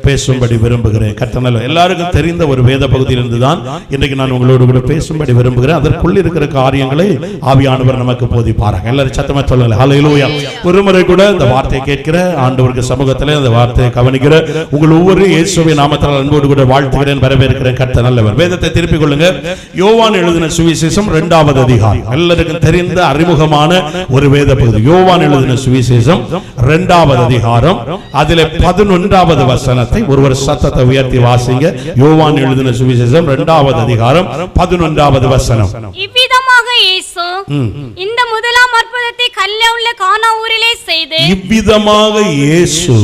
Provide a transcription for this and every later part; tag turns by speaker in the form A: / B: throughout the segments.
A: பேசும்படி விரும்புகிறேன். கர்த்தர் எல்லாருக்கும் தெரிந்த ஒரு வேத பகுதியிலிருந்து தான் இன்றைக்கு நான் உங்களோடு கூட பேசும்படி விரும்புகிறேன். அதற்குள் இருக்கிற காரியங்களை ஆவியானவர் நமக்கு போதிப்பாராங்க. எல்லாரும் சத்தமா சொல்லுங்க ஹல்லேலூயா. ஒருமுறை கூட இந்த வார்த்தையை கேட்கிற ஆண்டவருக்கு சமூகத்தில் அந்த வார்த்தையை கவனிக்கிற உங்கள் ஒவ்வொரு இயேசுவின் நாமத்தால் அன்போடு கூட வாழ்த்துகிறேன், வரவேற்கிறேன். கர்த்தர் நல்லவர். வேதத்தை திருப்பிக் கொள்ளுங்க. யோவான் எழுதின சுவிசேஷம் 2வது அதிகாரம். எல்லாருக்கும் தெரிந்த அறிமுகமான ஒரு வேத பகுதி. யோவான் எழுதின சுவிசேஷம் 2வது அதிகாரம். அதிலே 11வது வசனத்தை ஒருவர் சத்தத்தை உயர்த்தி வாசிங்க. யோவான் எழுதின சுவிசேஷம் 2வது அதிகாரம் 11வது வசனம்.
B: இவ்விதமாக இயேசு இந்த முதலாம் அற்புதத்தை கலிலேயாவில் உள்ள கானா ஊரிலே செய்து
A: இவ்விதமாக இயேசு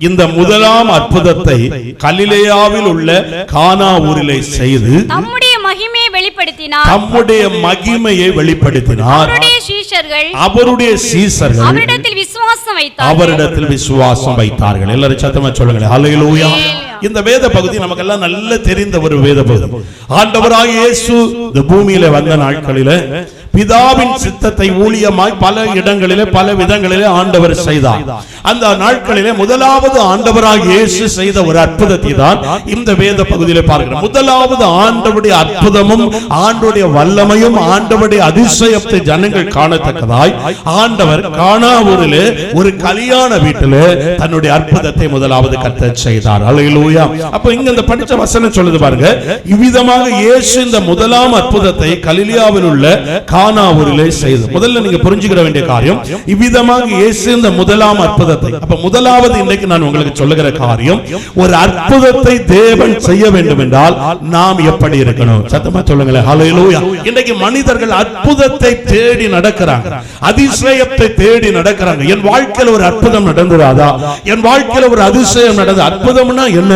A: இந்த முதலாம் அற்புதத்தை கலிலேயாவில் உள்ள கானா ஊரிலே செய்து
B: தம்முடைய மகிமையை வெளிப்படுத்தினார்.
A: தம்முடைய மகிமையை வெளிப்படுத்தினார். அவருடைய சீஷர்கள் அவரிடத்தில் விசுவாசம் வைத்தார்கள். எல்லாரும் சத்தமா சொல்லுங்க ஹல்லேலூயா. இந்த வேத பகுதி நமக்கெல்லாம் நல்ல தெரிந்த ஒரு வேத பகுதி. ஆண்டவராகிய இயேசு இந்த பூமியில வந்த நாட்களிலே பிதாவின் சித்தத்தை ஊழியமாய் பல இடங்களிலே பல விதங்களிலே ஆண்டவர் செய்தார். அந்த நாட்களிலே முதலாவது ஆண்டவராகிய இயேசு செய்த ஒரு அற்புதத்தை தான் இந்த வேத பகுதியிலே பார்க்கிறோம். முதலாவது ஆண்டவருடைய அற்புதமும் ஆண்டவருடைய வல்லமையும் ஆண்டவருடைய அதிசயத்தை ஜனங்கள் காணத்தக்கதாய் ஆண்டவர் கானா ஊரிலே ஒரு கல்யாண வீட்டிலே தன்னுடைய அற்புதத்தை முதலாவது கர்த்தர் செய்தார். ஹல்லேலூயா. அப்ப இங்க இந்த படிச்ச வசனம் சொல்லுது பாருங்க. இவ்விதமாக இயேசு இந்த முதலாம் அற்புதத்தை கலிலேயாவில் உள்ள கானா ஊரிலே செய்தார். முதல்ல நீங்க புரிஞ்சுக்கிற வேண்டிய காரியம், இவ்விதமாக இயேசு இந்த முதலாம் அற்புதத்தை. அப்ப முதலாவது இன்னைக்கு நான் உங்களுக்கு சொல்லுகிற காரியம், ஒரு அற்புதத்தை தேவன் செய்ய வேண்டும் என்றால் நாம் எப்படி இருக்கணும்? சத்தமா சொல்லுங்களேன் ஹல்லேலூயா. இன்னைக்கு மனிதர்கள் அற்புதத்தை தேடி நடக்கிறாங்க, அதிசயத்தை தேடி நடக்கிறாங்க. என் வாழ்க்கையில் ஒரு அற்புதம் நடந்துராதா? என் வாழ்க்கையில் ஒரு அதிசயம் நடந்தது. அற்புதம்னா என்ன?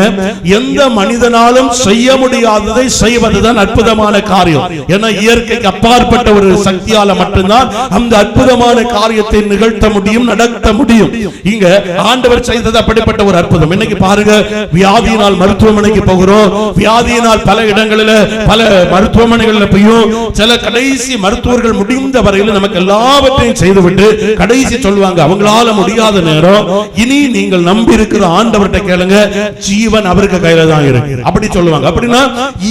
A: எந்த மனிதனாலும் செய்ய முடியாததை செய்வதுதான் அற்புதமான காரியம். ஏன்னா இயற்கைக்கு அப்பாற்பட்ட ஒரு சக்தியால மட்டும்தான் அந்த அற்புதமான காரியத்தை நிகழ்த்த முடியும், நடத்த முடியும். இங்க ஆண்டவர் செய்தது அப்படிப்பட்ட ஒரு அற்புதம். இன்னைக்கு பாருங்க, வியாதியினால் மருத்துவமனைக்கு போகிறோம். வியாதியினால் பல இடங்களில் பல மருத்துவமனைகளில் போயும் சில கடைசி மருத்துவர்கள் முடிந்த வரையில் நமக்கு எல்லாவற்றையும் செய்துவிட்டு கடைசி சொல்லுவாங்க, அவங்களால முடியாத நேரம் இனி நீங்கள் நம்பி இருக்கிற ஆண்டவர்கிட்ட கேளுங்க, ஜீவன் அவருக்கு கையில தான் இருக்கு அப்படி சொல்லுவாங்க. அப்படின்னா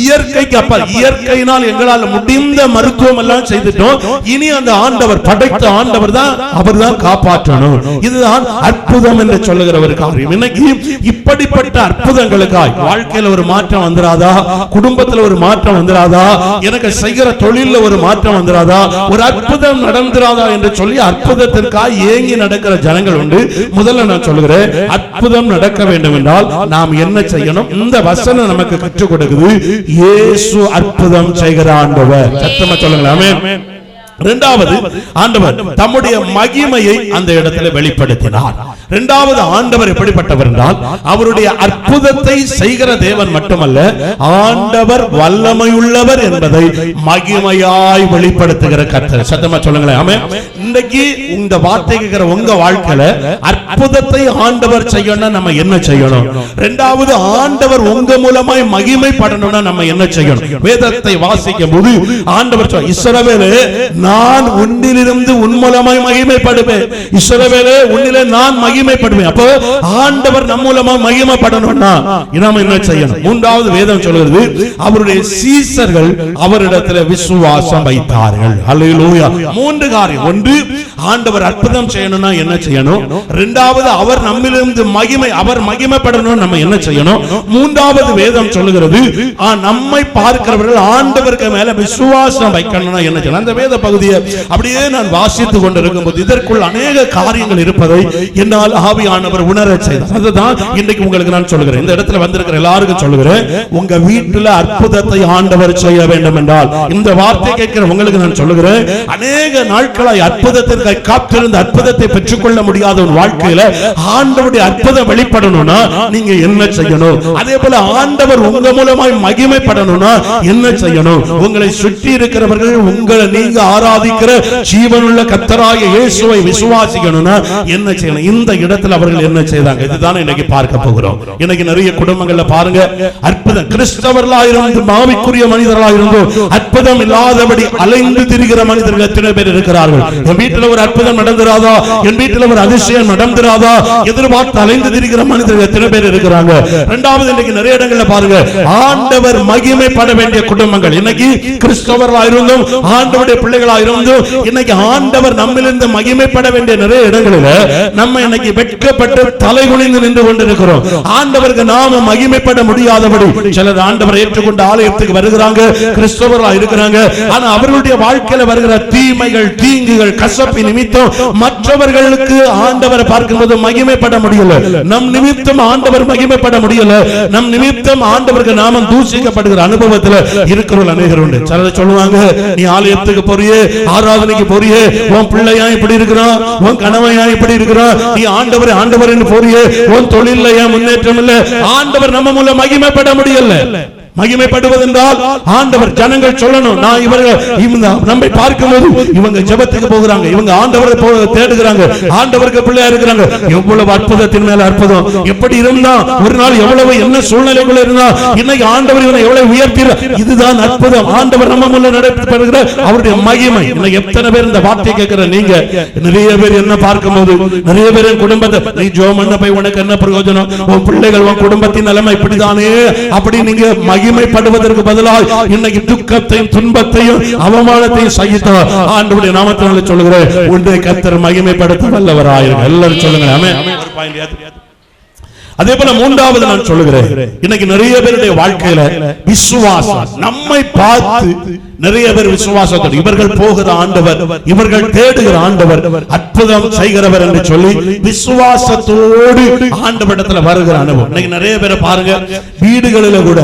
A: இயற்கைக்கு அப்ப இயற்கையினால் எங்களால் முடிந்த மருத்துவம் எல்லாம் செய்துட்டோம், இனி அந்த ஆண்டவர் படைத்த ஆண்டவர் தான், அவர் தான் காப்பாற்றணும். இதுதான் அற்புதம் என்று சொல்லுகிற ஒரு காரியம். இன்னைக்கு இப்படிப்பட்ட அற்புதங்களுக்காய் வாழ்க்கையில ஒரு மாற்றம் வந்துராதா? குடும்பத்தில் ஒரு மாற்றம் வந்துராதா? எனக்கு செய்கிற தொழில ஒரு மாற்றம் வந்துராதா? ஒரு அற்புதம் நடந்துராதா என்று சொல்லி அற்புதத்திற்காக ஏங்கி நடக்கிற ஜனங்கள் உண்டு. முதல்ல நான் சொல்லுகிறேன், அற்புதம் நடக்க வேண்டும் என்றால் நாம் என்ன செய்யணும்? இந்த வசனம் நமக்கு கற்றுக் கொடுக்குது. இயேசு அற்புதம் செய்கிற ஆண்டவர். சத்தமா சொல்லுங்களேன் ஆமென். இரண்டாவது, ஆண்டவர் தம்முடைய மகிமையை அந்த இடத்துல வெளிப்படுத்தினார். இரண்டாவது, ஆண்டவர் எப்படிப்பட்டவர் என்றால் அவருடைய அற்புதத்தை செய்கிற தேவன் மட்டுமல்ல, ஆண்டவர் வல்லமையுள்ளவர் என்பதை மகிமையாய் வெளிப்படுத்துகிற கர்த்தர். சத்தமா சொல்லுங்களேன் ஆமென். இன்னைக்கு இந்த வார்த்தை கேட்கிற உங்க வாழ்க்கையில அற்புதத்தை ஆண்டவர் செய்யணும்னா நம்ம என்ன செய்யணும்? இரண்டாவது, ஆண்டவர் உங்க மூலமாய் மகிமைப்படணும்னா நம்ம என்ன செய்யணும்? வேதத்தை வாசிக்கும் போது ஆண்டவர் இஸ்ரவேலே, நான் உன்னிலிருந்து உன் மூலமாய் மகிமைப்படுவேன். இஸ்ரவேலே, உன்னிலே நான் மகிமைப்படுவேன். அப்போ ஆண்டவர் நம் மூலமா மகிமைப்படணும்னா நாம என்ன செய்யணும்? மூன்றாவது, வேதம் சொல்கிறது அவருடைய சீஷர்கள் அவரிடத்தில் விசுவாசம் வைத்தார்கள். ஹல்லேலூயா. மூன்று காரியம். ஒன்று, ஆண்டவர் அற்புதம் செய்யணும்னா என்ன செய்யணும்? இரண்டாவது, அவர் நம்மிலிருந்து அவர் மகிமைப்படணும், நம்ம என்ன செய்யணும்? மூன்றாவது, வேதம் சொல்லுகிறது நம்மை பார்க்கிறவர்கள் ஆண்டவருக்கு மேல விசுவாசம் வைக்கணும்னா என்ன செய்யணும்? அந்த வேத பகுதியை அப்படியே நான் வாசித்துக் கொண்டிருக்கும் போது இதற்குள் அநேக காரியங்கள் இருப்பதை என்னால் ஆவியானவர் உணர செய்தார். அதுதான் இன்றைக்கு உங்களுக்கு நான் சொல்லுகிறேன். இந்த இடத்துல வந்திருக்கிற எல்லாருக்கும் சொல்லுகிறேன், உங்க வீட்டுல அற்புதத்தை ஆண்டவர் செய்ய வேண்டும் என்றால் இந்த வார்த்தை கேட்கிற உங்களுக்கு நான் சொல்லுகிறேன், அநேக நாட்களாய் அற்புதத்திற்கு காத்திருந்த அற்புதத்தை பெற்றுக்கொள்ள முடியாத ஒரு வாழ்க்கையில ஆண்டவருடைய அற்புதம் வெளிப்படணும்னா நீங்க என்ன செய்யணும்? அதே போல ஆண்டவர் உங்க மூலமாய் மகிமைப்படணும்னா என்ன செய்யணும்? உங்களை சுற்றி இருக்கிறவர்கள் உங்களை நீங்க ஆராதிக்கிற ஜீவனுள்ள கர்த்தராகிய இயேசுவை விசுவாசிக்கணும்னா என்ன செய்யணும்? இந்த இடத்துல அவர்கள் என்ன செய்தாங்க, இதுதான் இன்னைக்கு பார்க்க போகிறோம். இன்னைக்கு நிறைய குடும்பங்கள்ல பாருங்க, அற்புதம் கிறிஸ்தவர்களாக இருந்து ஆவிக்குரிய மனிதர்களாக இருந்தும் அற்புதம் இல்லாதபடி அலைந்து திரிகிற மனிதர்கள் எத்தனை பேர் இருக்கிறார்கள். என் வீட்டில் ஒரு அற்புதம் நடந்துராதா, என் வீட்டில் ஒரு அதிசயம் நடந்துராதா எதிர்பார்த்து அலைந்து திரிகிற மனிதர்கள் எத்தனை பேர் இருக்கிறாங்க. இரண்டாவது, இன்னைக்கு நிறைய இடங்கள்ல பாருங்க, ஆண்டவர் மகிமைப்பட வேண்டிய குடும்பங்கள், இன்னைக்கு கிறிஸ்தவர்களாக இருந்தும் ஆண்டவருடைய பிள்ளைகளாக இருந்தும் இன்னைக்கு ஆண்டவர் நம்மிலிருந்து மகிமைப்பட வேண்டிய நிறைய இடங்களில் நம்ம இன்னைக்கு வெட்கப்பட்டு தலை குனிந்து நின்று கொண்டிருக்கிறோம். ஆண்டவருக்கு நாம மகிமைப்பட முடியாதபடி சிலர் ஆண்டவரை ஏற்றுக்கொண்டு ஆலயத்துக்கு வருகிறாங்க, கிறிஸ்தவர்களாக இருக்கிறாங்க. ஆனா அவர்களுடைய வாழ்க்கையில வருகிற தீமைகள், தீங்குகள், கசப்பு நிமித்தம் மற்றவர்களுக்கு ஆண்டவரை பார்க்கும்போது மகிமைப்பட முடியல. நம் நிமித்தம் ஆண்டவர் மகிமைப்பட முடியல. நம் நிமித்தம் ஆண்டவருக்கு நாம தூஷிக்கப்படுகிற அனுபவத்தில் இருக்கிறவர்கள் அநேகர் உண்டு. சிலர் சொல்லுவாங்க, நீ ஆலயத்துக்கு போறியே, ஆராதனைக்கு போறியே, உன் பிள்ளையா இப்படி இருக்கிறான், உன் கணவனா இப்படி இருக்கிறான், நீ ஆண்டவர் ஆண்டவர் என்று போறியே, உன் தொழில்ல ஏன் முன்னேற்றம் இல்ல, ஆண்டவர் நம்ம மூலம் மகிமைப்பட முடியல. மகிமைப்படுவதென்றால் ஆண்டவர் ஜனங்கள் சொல்லணும், நான் இவர்கள் நம்மை பார்க்கும்போது இவங்க ஜெபத்துக்கு போகிறாங்க, இவங்க ஆண்டவரை தேடுகிறாங்க, ஆண்டவருக்கு பிள்ளையா இருக்கிறாங்க. எவ்வளவு அற்புதத்தின் மேல அற்புதம். எப்படி இருந்தா ஒரு நாள் எவ்வளவு என்ன சூழ்நிலைக்குள்ள இருந்தா இன்னைக்கு ஆண்டவர் இவனை எவ்வளவு உயர்த்தினார். இதுதான் அற்புதம். ஆண்டவர் நம்ம முன்ன நடைபெறுகிற அவருடைய மகிமை. இன்னைக்கு எத்தனை பேர் இந்த வார்த்தை கேட்கிற நீங்க, நிறைய பேர் என்ன பார்க்கும்போது, நிறைய பேர் குடும்பத்தை நீ ஜோம் பண்ண போய் உனக்கு என்ன பிரயோஜனம், உன் பிள்ளைகள் உன் குடும்பத்தின் நிலைமை இப்படிதானே அப்படி நீங்க மகிமைப்படுவதற்கு பதிலாக இன்னைக்கு துக்கத்தையும் துன்பத்தையும் அவமானத்தையும் சகித்தார். ஆண்டவருடைய நாமத்தினால சொல்லுகிறேன், உன்னை கர்த்தர் மகிமைப்படுத்த வல்லவராயிருங்க. எல்லாரும் சொல்லுங்க ஆமென். அதே போல மூன்றாவது நான் சொல்லுகிறேன், இன்னைக்கு நிறைய பேருடைய வாழ்க்கையில விசுவாசம், நம்மை பார்த்து நிறைய பேர் விசுவாசத்தோடு இவர்கள் போகிற ஆண்டவர், இவர்கள் தேடுகிற ஆண்டவர் அற்புதம் செய்கிறவர் என்று சொல்லி விசுவாசத்தோடு ஆண்டவரிடத்துல வருகிற அனுபவம். இன்னைக்கு நிறைய பேரை பாருங்க, வீடுகளில கூட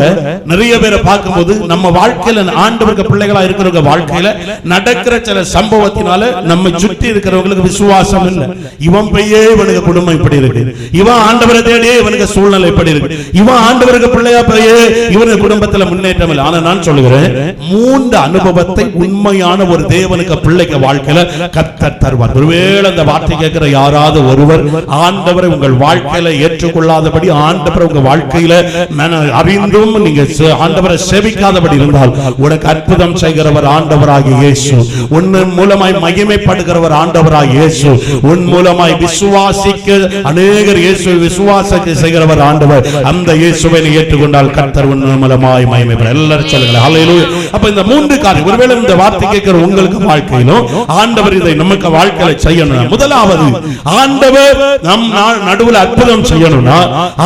A: நிறைய பேரை பார்க்கும்போது நம்ம வாழ்க்கையில ஆண்டவருக்கு பிள்ளைகளா இருக்கிறவங்க வாழ்க்கையில நடக்கிற சில சம்பவத்தினால நம்ம சுற்றி இருக்கிறவங்களுக்கு விசுவாசம் இல்லை. இவன் பையே இவனுக்கு குடும்பம் இப்படி இருக்கு, இவன் ஆண்டவரை தேடியே இவனுக்கு சூழ்நிலை இப்படி இருக்கு, இவன் ஆண்டவருக்கு பிள்ளையா பையே இவனுக்கு குடும்பத்துல முன்னேற்றம் இல்லை. ஆனா நான் சொல்லுகிறேன், மூன்று அனுபவத்தை உண்மையான ஒரு தேவனுக்கு பிள்ளைக்கு வாழ்க்கையில கர்த்தர் தருவார். ஒருவேளை அந்த வார்த்தை கேட்கிற யாராவது ஒருவர் ஆண்டவரை உங்கள் வாழ்க்கையில ஏற்றுக்கொள்ளாதபடி, ஆண்டவரை உங்க வாழ்க்கையில அறிந்தும் நீங்க ஆண்டவரை சேவிக்காதபடி இருந்தால், உனக்கு அற்புதம் செய்கிறவர் ஆண்டவராகிய இயேசு, உன் மூலமாய் மகிமைப்படுகிறவர் ஆண்டவராகிய இயேசு, உன் மூலமாய் விசுவாசிக்க அநேகர் இயேசு விசுவாசத்தை செய்கிறவர் ஆண்டவர். அந்த இயேசுவை நீ ஏற்றுக்கொண்டால் கர்த்தர் உன் மூலமாய் மகிமைப்பட. எல்லாரும் சொல்லுங்க ஹல்லேலூயா. அப்ப இந்த மூன்று காரியம், ஒருவேளை இந்த வார்த்தை கேட்கிற உங்களுக்கு வாழ்க்கையிலும் ஆண்டவர் இதை நமக்கு வாழ்க்கையில செய்யணும். முதலாவது, ஆண்டவர் நம் நடுவில் அற்புதம் செய்யணும்னா,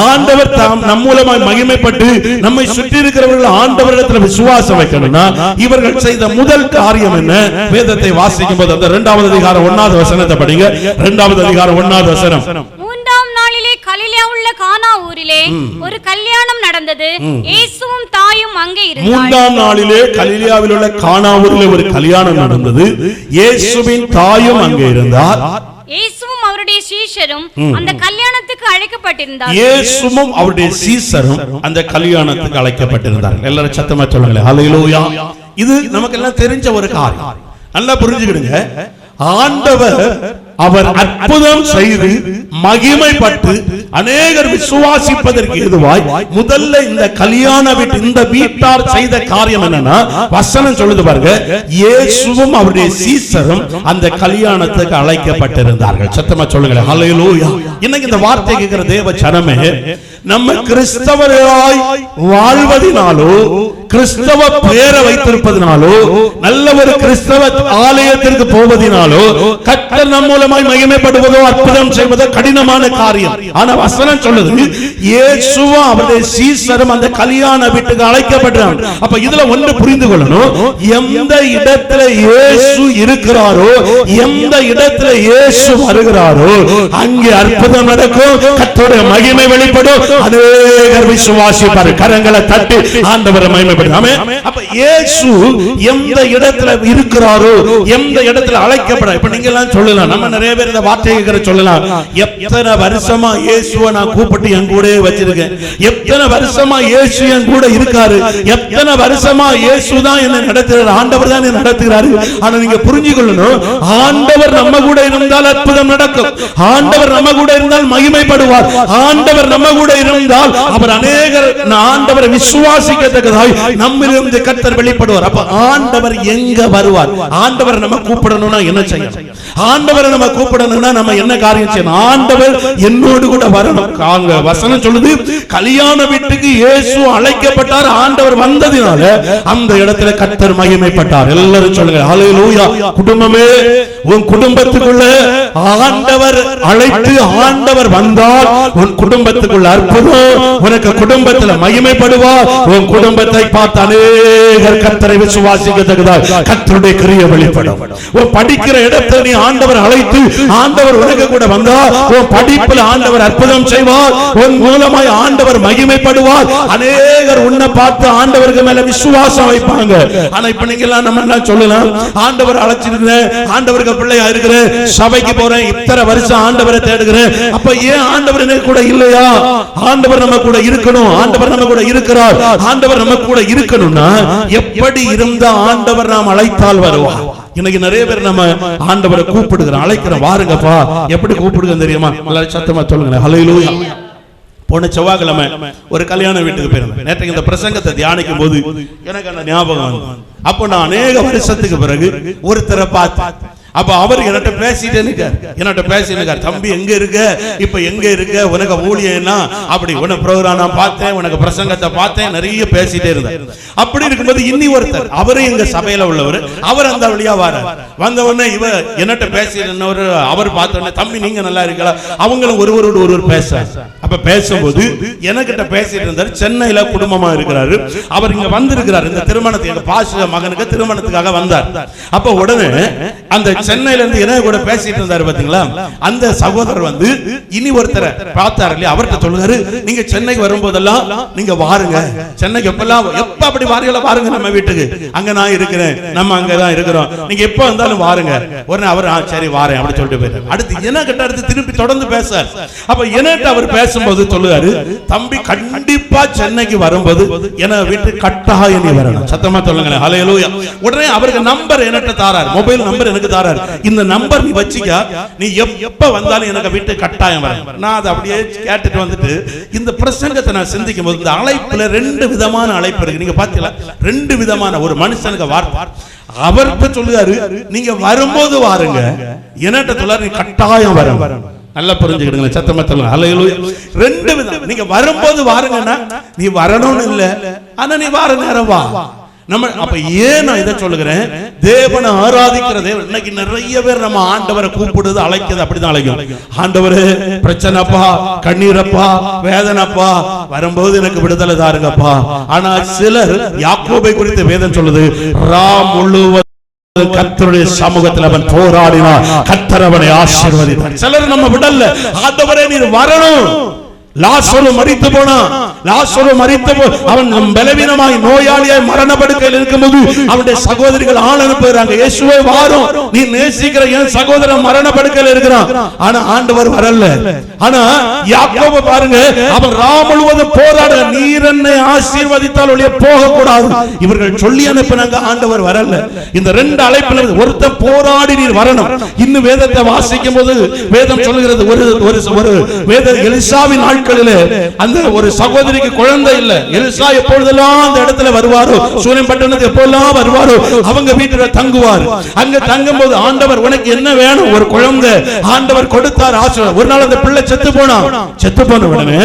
A: ஆண்டவர் நம் மூலமாய் மகிமைப்பட்டு நம்மை சுற்றி இருக்கிறவர்கள் ஆண்டவரிடத்தில் விசுவாசம் வைக்கணும்னா, இவர்கள் செய்த முதல் காரியம் என்ன? வேதத்தை வாசிக்கும் போது அந்த 2வது அதிகாரம் 1வது வசனத்தை படிங்க. 2வது அதிகாரம் 1வது வசனம்.
B: கலிலேயா உள்ள கானா ஊரிலே ஒரு கல்யாணம் நடந்தது. இயேசுவும் தாயும் அங்கே இருந்தார்கள்.
A: 3ஆம் நாளிலே கலிலேயாவில் உள்ள கானா ஊரிலே ஒரு கல்யாணம் நடந்தது. இயேசுவின் தாயும் அங்கே இருந்தார்.
B: இயேசுவும் அவருடைய சீஷரும் அந்த கல்யாணத்துக்கு அழைக்கப்பட்டிருந்தார்கள்.
A: இயேசுவும் அவருடைய சீஷரும் அந்த கல்யாணத்துக்கு அழைக்கப்பட்டிருந்தார்கள். எல்லாரும் சத்தமா சொல்லுங்க ஹல்லேலூயா. இது நமக்கு எல்லாம் தெரிஞ்ச ஒரு காரியம். நல்லா புரிஞ்சுக்கிடுங்க. ஆண்டவர் அவர் அற்புதம் செய்து மகிமைப்பட்டு அநேகர் விசுவாசிப்பதற்கு ஏதுவாய் முதல்ல இந்த கல்யாண இந்த வீட்டார் செய்த காரியம் என்னன்னா, வசனம் சொல்லுது பாருங்க, இயேசுவும் அவருடைய சீஷரும் அந்த கல்யாணத்துக்கு அழைக்கப்பட்டிருந்தார்கள். சத்தமா சொல்லுங்க ஹல்லேலூயா. இன்னைக்கு இந்த வார்த்தை கேட்கிற தேவ ஜனமே, நம்ம கிறிஸ்தவர்களாய் வாழ்வதினாலோ, கிறிஸ்தவ பேரை வைத்திருப்பதினாலோ, நல்ல ஒரு கிறிஸ்தவ ஆலயத்திற்கு போவதினாலோ கர்த்தர் நம் மூலமாய் மகிமைப்படுவதோ அற்புதம் செய்வதோ கடினமான காரியம். ஆனா வசனம் சொல்லுது, இயேசுவும் அவருடைய சீஷரும் அந்த கல்யாண வீட்டுக்கு அழைக்கப்பட்டார். அப்ப இதுல ஒன்று புரிந்து கொள்ளணும், எந்த இடத்துல இயேசு இருக்கிறாரோ, எந்த இடத்துல இயேசு வருகிறாரோ அங்கே அற்புதம் நடக்கும், கர்த்தருடைய மகிமை வெளிப்படும், அநேகர் விசுவாசிப்பார். கரங்களை தட்டி ஆண்டவரை மகிமைப்படுத்தும். மகிமைப்படுது. ஆமென். அப்ப இயேசு எந்த இடத்துல இருக்கிறாரோ, எந்த இடத்துல அழைக்கப்பட, இப்ப நீங்க எல்லாம் சொல்லலாம், நம்ம நிறைய பேர் இந்த வார்த்தையை சொல்லலாம், எத்தனை வருஷமா இயேசுவை நான் கூப்பிட்டு என் கூடவே வச்சிருக்கேன், எத்தனை வருஷமா இயேசு என் கூட இருக்காரு, எத்தனை வருஷமா இயேசு தான் என்ன நடத்துகிறார், ஆண்டவர் தான் என்ன நடத்துகிறாரு. ஆனா நீங்க புரிஞ்சுக்கொள்ளணும், ஆண்டவர் நம்ம கூட இருந்தால் அற்புதம் நடக்கும், ஆண்டவர் நம்ம கூட இருந்தால் மகிமைப்படுவார், ஆண்டவர் நம்ம கூட இருந்தால் அவர் அநேகர் ஆண்டவரை விசுவாசிக்கத்தக்கதாய் நம்மிலிருந்து கர்த்தர் வெளிப்படுவார். அப்ப ஆண்டவர் எங்க வருவார்? ஆண்டவர் நம்ம கூப்பிடணும்னா என்ன செய்யணும்? ஆண்டவரை நம்ம கூப்பிடணும்னா நம்ம என்ன காரியம் செய்யணும்? ஆண்டவர் என்னோடு கூட வரணும். அங்க வசனம் சொல்லுது, கல்யாண வீட்டுக்கு இயேசு அழைக்கப்பட்டார், ஆண்டவர் வந்ததினால அந்த இடத்துல கர்த்தர் மகிமைப்பட்டார். எல்லாரும் சொல்லுங்க ஹல்லேலூயா. குடும்பமே, உன் குடும்பத்துக்குள்ள ஆண்டவர் அழைத்து ஆண்டவர் வந்தால் உன் குடும்பத்துக்குள்ள அற்புதம், உனக்கு குடும்பத்தில் மகிமைப்படுவார். உன் குடும்பத்தை பார்த்து அநேகர் கர்த்தரை விசுவாசிக்கத்தக்கதாய் கர்த்தருடைய கிரியை வெளிப்படும். உன் படிக்கிற இடத்துல நீ ஆண்டவர் அழைத்து ஆண்டவர் உனக்கு கூட வந்தால் உன் படிப்பில் ஆண்டவர் அற்புதம் செய்வார், உன் மூலமாய் ஆண்டவர் மகிமைப்படுவார். அநேகர் உன்னை பார்த்து ஆண்டவருக்கு மேல விசுவாசம் வைப்பாங்க. ஆனா இப்ப நீங்க எல்லாம் நம்ம என்ன சொல்லலாம், ஆண்டவர் அழைச்சிருக்கிறேன், ஆண்டவருக்கு பிள்ளையா இருக்கிறேன், சபைக்கு போறேன், இத்தனை வருஷம் ஆண்டவரை தேடுகிறேன், அப்ப ஏன் ஆண்டவர் எனக்கு கூட இல்லையா? ஆண்டவர் நம்ம கூட இருக்கணும், ஆண்டவர் நம்ம கூட இருக்கிறார், ஆண்டவர் நம்ம கூட இருக்கணும்னா எப்படி இருந்த ஆண்டவர் நாம் அழைத்தால் வருவார். இன்னைக்கு நிறைய பேர் நம்ம ஆண்டவரை கூப்பிடுகிறோம், அழைக்கிறோம், வாருங்கப்பா. எப்படி கூப்பிடுங்க தெரியுமா? எல்லாரும் சத்தமா சொல்லுங்க ஹல்லேலூயா. போன செவ்வாய்க்கிழமை ஒரு கல்யாண வீட்டுக்கு போயிருந்தேன். நேற்று இந்த பிரசங்கத்தை தியானிக்கும் போது எனக்கு அந்த ஞாபகம் வந்து, அப்போ நான் அநேக வருஷத்துக்கு பிறகு ஒருத்தரை பார்த்து, அப்ப அவர் என்கிட்ட பேசிட்டு தம்பி எங்க இருக்க, இப்ப எங்க இருக்க, உனக்கு ஊழியன்னா அப்படி உன ப்ரோகிராம் நான் பார்த்தேன், உனக்கு பிரசங்கத்தை பார்த்தேன், நிறைய பேசிட்டே இருந்தேன். அப்படி இருக்கும்போது இன்னி ஒருத்தர், அவரும் எங்க சபையில உள்ளவர், அவர் அந்த வழியா வந்த உடனே இவ என்கிட்ட பேசிட்டு அவர் பார்த்த உடனே, தம்பி நீங்க நல்லா இருக்கலாம், அவங்களும் ஒருவரோடு ஒருவர் பேச, அப்ப பேசும்போது எனக்கிட்ட பேசிட்டு இருந்தார். சென்னையில குடும்பமா இருக்கிறாரு, அவர் இங்க வந்திருக்கிறார், இந்த திருமணத்துக்கு பாஸ்டர் மகனுக்கு திருமணத்துக்காக வந்தார். அப்ப உடனே அந்த சென்னையில இருந்து என்ன கூட பேசிட்டு இருந்தாரு பாத்தீங்களா, அந்த சகோதரர் வந்து இனி ஒருத்தரை பார்த்தாரு இல்லையா, அவர்கிட்ட சொல்லுறாரு, நீங்க சென்னைக்கு வரும்போதெல்லாம் நீங்க வாருங்க, சென்னைக்கு எப்ப அப்படி வாருங்களா, வாருங்க நம்ம வீட்டுக்கு, அங்க நான் இருக்கிறேன், நம்ம அங்கதான் இருக்கிறோம், நீங்க எப்ப வந்தாலும் வாருங்க. உடனே அவர் சரி வாரேன் அப்படி சொல்லிட்டு போயிரு. அடுத்து என்ன கிட்ட அடுத்து திருப்பி தொடர்ந்து பேச, அப்ப என்னட்ட அவர் பேசும்போது சொல்லுவாரு, தம்பி கண்டிப்பா சென்னைக்கு வரும்போது என வீட்டு கட்டாயம் நீ வரணும். சத்தமா சொல்லுங்க ஹல்லேலூயா. உடனே அவருக்கு நம்பர் என்னட்ட தாரார், மொபைல் நம்பர் எனக்கு தாரார், இந்த நம்பர் நீ வச்சிக்க, நீ எப்ப வந்தாலும் எனக்கு வீட்டு கட்டாயம் வர. நான் அதை அப்படியே கேட்டுட்டு வந்துட்டு இந்த பிரசங்கத்தை நான் சிந்திக்கும் போது, இந்த அழைப்புல ரெண்டு விதமான அழைப்பு இருக்கு. நீங்க பாத்தீங்களா, ரெண்டு விதமான ஒரு மனுஷனுக்கு வார்த்தை. அவர்கிட்ட சொல்லுவாரு, நீங்க வரும்போது வாருங்க, என்னட்ட சொல்றாரு, நீ கட்டாயம் வரணும். நல்லா புரிஞ்சுக்கிடுங்க, சத்தமா சொல்லுங்க ஹல்லேலூயா. ரெண்டு விதம், நீங்க வரும்போது வாருங்கன்னா நீ வரணும்னு இல்ல, ஆனா நீ வார நேரம் வா. நம்ம அப்ப ஏன் நான் இதை சொல்லுகிறேன், தேவனை ஆராதிக்கிற தேவன். இன்னைக்கு நிறைய பேர் நம்ம ஆண்டவரை கூப்பிடுது, அழைக்கிறது அப்படிதான் அழைக்கும். ஆண்டவரே பிரச்சனைப்பா, கண்ணீரப்பா, வேதனைப்பா, வரும்போது எனக்கு விடுதலை தாருங்கப்பா. ஆனா சிலர், யாக்கோபை குறித்து வேதம் சொல்லுது, ராம் முழுவதும் கர்த்தருடைய சமூகத்தில் அவன் போராடினார், கர்த்தர் அவனை ஆசீர்வதித்தார். சிலர் நம்ம விடல, ஆண்டவரே நீர் வரணும். லாசரு மரித்து போனான், லாசரு மரித்து அவன் பலவீனமாய் நோயாளியாய் மரண படுக்கையில் இருக்கும்போது அவனுடைய சகோதரிகள் ஆள் அனுப்புகிறாங்க, இயேசுவே வாரும், நீ நேசிக்கிற என் சகோதரன் மரண படுக்கையில் இருக்கிறான். ஆனா ஆண்டவர் வரல. ஆனா யாக்கோபு பாருங்க, அவன் ராம் முழுவதும் போராட, நீர் என்னை ஆசீர்வதித்தால் ஒழிய போக கூடாது. இவர்கள் சொல்லி அனுப்பினாங்க, ஆண்டவர் வரல. இந்த ரெண்டு அழைப்புல ஒருத்தன் போராடி நீர் வரணும். இன்னும் வேதத்தை வாசிக்கும் போது வேதம் சொல்லுகிறது, ஒரு வேத எலிசாவின் அந்த ஒரு சகோதரிக்கு குழந்தை இல்ல, எலிசா எப்பொழுதெல்லாம் அந்த இடத்துல வருவாரோ, சூரியன் பட்டணத்துக்கு எப்பொழுதெல்லாம் வருவாரோ அவங்க வீட்டுல தங்குவார். அங்க தங்கும்போது ஆண்டவர் உனக்கு என்ன வேணும், ஒரு குழந்தை ஆண்டவர் கொடுத்தார், ஆசீர்வாதம். ஒரு நாள் அந்த பிள்ளை செத்து போன உடனே